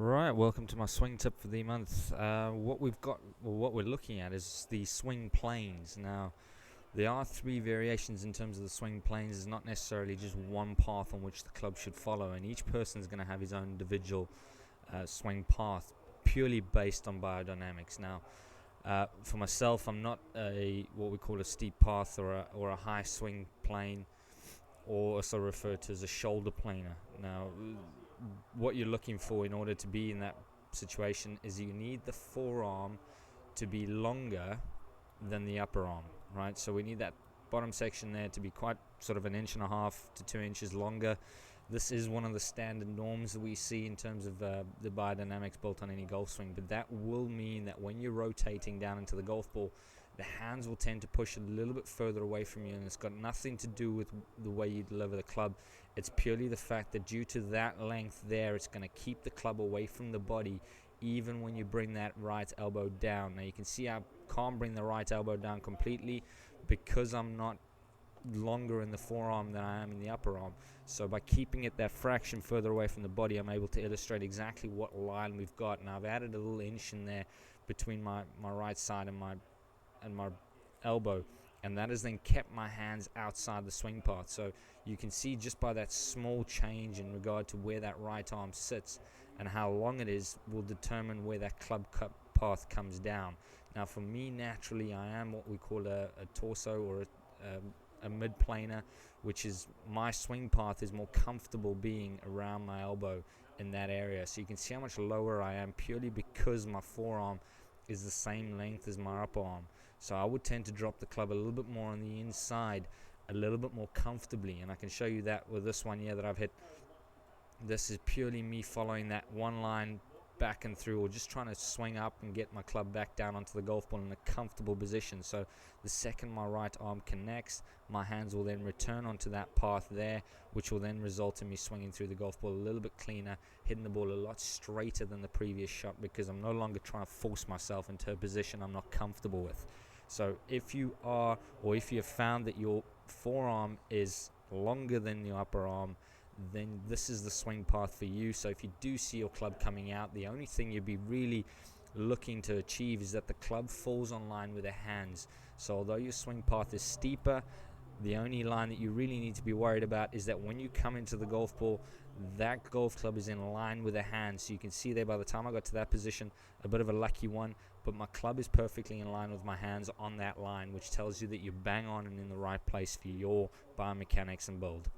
Right, welcome to my swing tip for the month. What we're looking at is the swing planes. Now, there are three variations in terms of the swing planes. There's not necessarily just one path on which the club should follow, and each person is going to have his own individual swing path, purely based on biodynamics. Now, for myself, I'm not a what we call a steep path or a high swing plane, or also referred to as a shoulder planer. Now, what you're looking for in order to be in that situation is you need the forearm to be longer than the upper arm, right? So we need that bottom section there to be quite sort of 1.5 to 2 inches longer. This is one of the standard norms that we see in terms of the biodynamics built on any golf swing, but that will mean that when you're rotating down into the golf ball, the hands will tend to push a little bit further away from you, and it's got nothing to do with the way you deliver the club. It's purely the fact that due to that length there, it's going to keep the club away from the body even when you bring that right elbow down. Now you can see I can't bring the right elbow down completely because I'm not longer in the forearm than I am in the upper arm. So by keeping it that fraction further away from the body, I'm able to illustrate exactly what line we've got. And I've added a little inch in there between my right side and my elbow, and that has then kept my hands outside the swing path. So you can see just by that small change in regard to where that right arm sits and how long it is will determine where that club path comes down. Now for me, naturally, I am what we call a torso or a mid-planer, which is my swing path is more comfortable being around my elbow in that area. So you can see how much lower I am purely because my forearm is the same length as my upper arm. So I would tend to drop the club a little bit more on the inside, a little bit more comfortably, and I can show you that with this one here that I've hit. This is purely me following that one line back and through, or just trying to swing up and get my club back down onto the golf ball in a comfortable position. So the second my right arm connects, my hands will then return onto that path there, which will then result in me swinging through the golf ball a little bit cleaner, hitting the ball a lot straighter than the previous shot, because I'm no longer trying to force myself into a position I'm not comfortable with. So if you are, or if you have found that your forearm is longer than your upper arm, then this is the swing path for you. So if you do see your club coming out, the only thing you'd be really looking to achieve is that the club falls on line with the hands. So although your swing path is steeper, the only line that you really need to be worried about is that when you come into the golf ball, that golf club is in line with the hands. So you can see there, by the time I got to that position, a bit of a lucky one, but my club is perfectly in line with my hands on that line, which tells you that you're bang on and in the right place for your biomechanics and build.